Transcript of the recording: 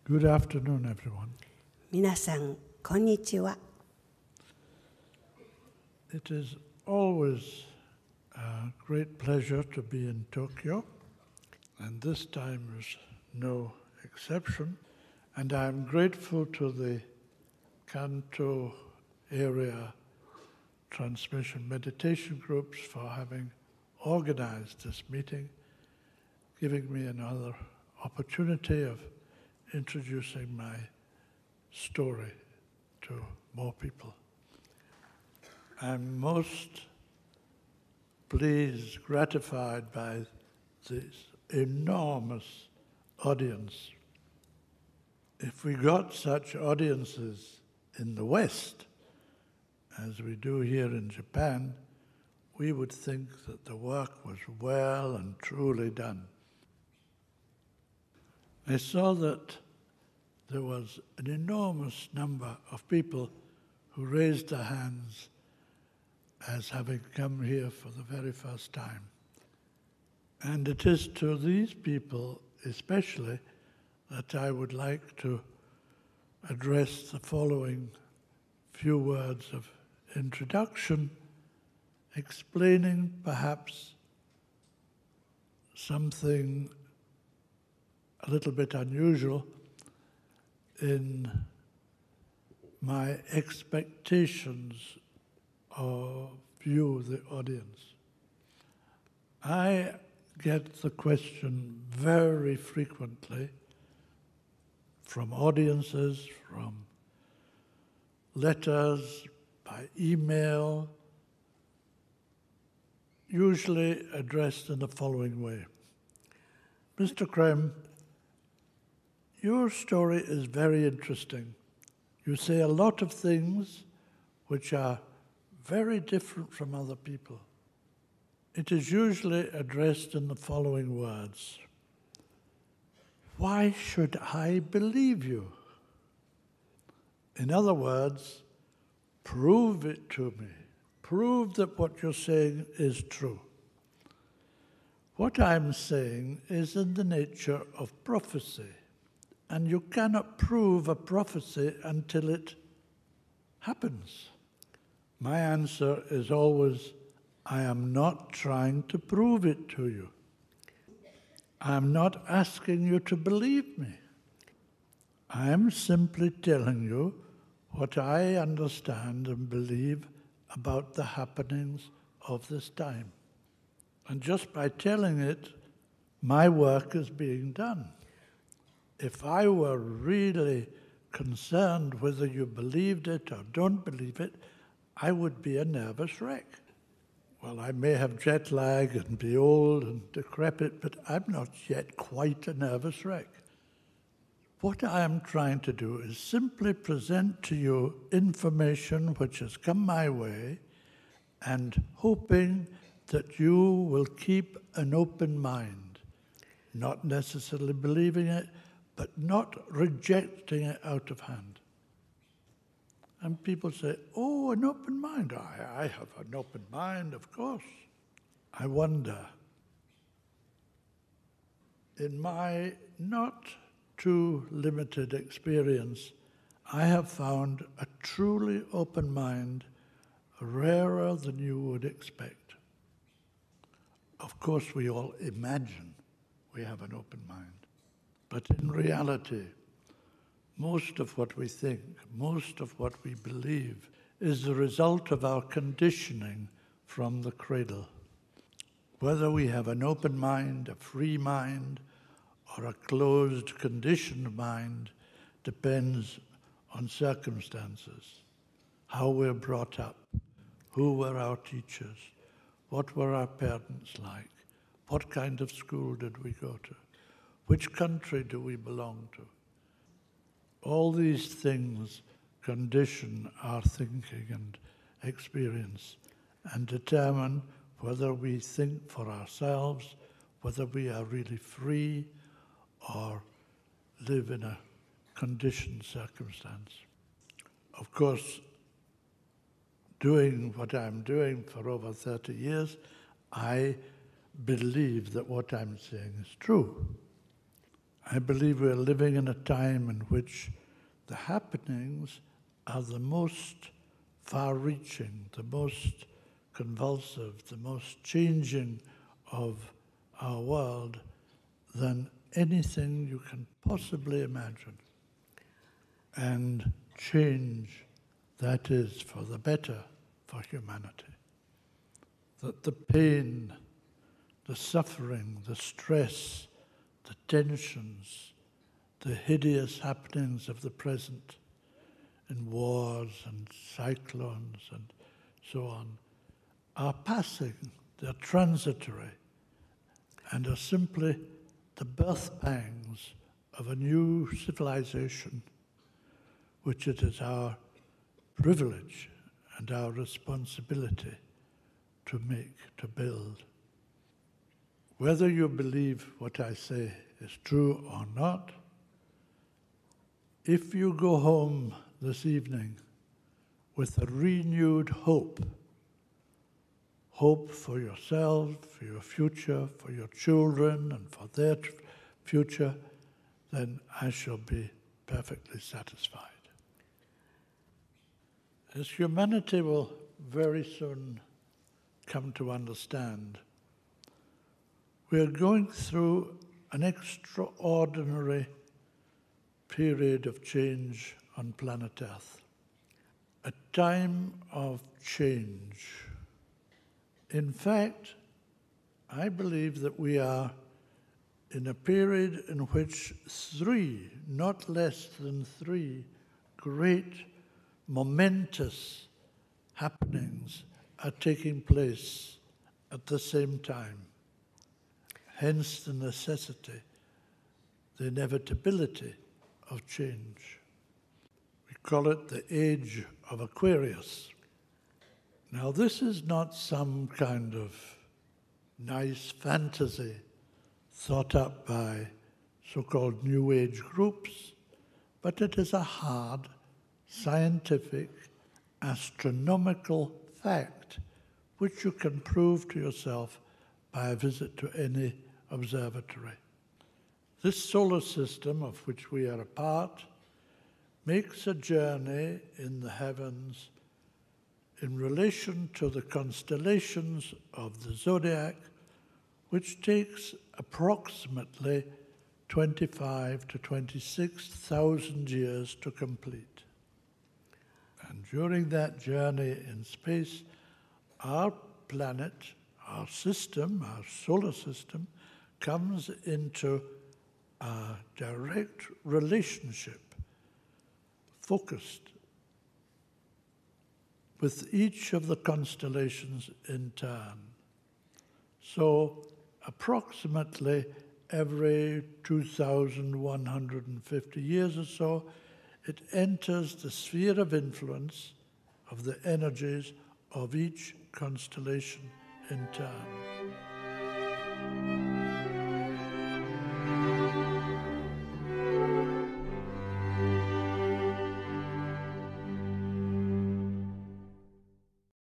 Good afternoon, everyone. 皆さん、こんにちは。It is always a great pleasure to be in Tokyo, and this time is no exception. And I'm grateful to the Kanto area transmission meditation groups for having organized this meeting, giving me another opportunity of introducing my story to more people. I'm most pleased, gratified by this enormous audience. If we got such audiences in the West, as we do here in Japan, we would think that the work was well and truly done. I saw that there was an enormous number of people who raised their hands as having come here for the very first time. And it is to these people especially that I would like to address the following few words of introduction, explaining perhaps something a little bit unusual in my expectations of you, the audience. I get the question very frequently from audiences, from letters, by email, usually addressed in the following way. Mr. Creme, your story is very interesting. You say a lot of things which are very different from other people. It is usually addressed in the following words. Why should I believe you? In other words, prove it to me. Prove that what you're saying is true. What I'm saying is in the nature of prophecy. And you cannot prove a prophecy until it happens. My answer is always, I am not trying to prove it to you. I am not asking you to believe me. I am simply telling you what I understand and believe about the happenings of this time. And just by telling it, my work is being done. If I were really concerned whether you believed it or don't believe it, I would be a nervous wreck. Well, I may have jet lag and be old and decrepit, but I'm not yet quite a nervous wreck. What I am trying to do is simply present to you information which has come my way and hoping that you will keep an open mind, not necessarily believing it, but not rejecting it out of hand. And people say, oh, an open mind. I have an open mind, of course. I wonder, in my not too limited experience, I have found a truly open mind rarer than you would expect. Of course, we all imagine we have an open mind. But in reality, most of what we think, most of what we believe, is the result of our conditioning from the cradle. Whether we have an open mind, a free mind, or a closed, conditioned mind depends on circumstances, how we're brought up, who were our teachers, what were our parents like, what kind of school did we go to, which country do we belong to. All these things condition our thinking and experience and determine whether we think for ourselves, whether we are really free or live in a conditioned circumstance. Of course, doing what I'm doing for over 30 years, I believe that what I'm saying is true. I believe we're living in a time in which the happenings are the most far-reaching, the most convulsive, the most changing of our world than anything you can possibly imagine. And change that is for the better for humanity. That the pain, the suffering, the stress, the tensions, the hideous happenings of the present in wars and cyclones and so on are passing, they're transitory, and are simply the birth pangs of a new civilization, which it is our privilege and our responsibility to make, to build. Whether you believe what I say is true or not, if you go home this evening with a renewed hope for yourself, for your future, for your children, and for their future, then I shall be perfectly satisfied. As humanity will very soon come to understand, we are going through an extraordinary period of change on planet Earth, a time of change. In fact, I believe that we are in a period in which three, not less than three, great, momentous happenings are taking place at the same time. Hence the necessity, the inevitability of change. We call it the age of Aquarius. Now, this is not some kind of nice fantasy thought up by so-called New Age groups, but it is a hard, scientific, astronomical fact which you can prove to yourself by a visit to any observatory. This solar system of which we are a part makes a journey in the heavens in relation to the constellations of the zodiac, which takes approximately 25 to 26,000 years to complete. And during that journey in space, our planet, our system, our solar system, comes into a direct relationship, focused with each of the constellations in turn. So approximately every 2,150 years or so, it enters the sphere of influence of the energies of each constellation in turn.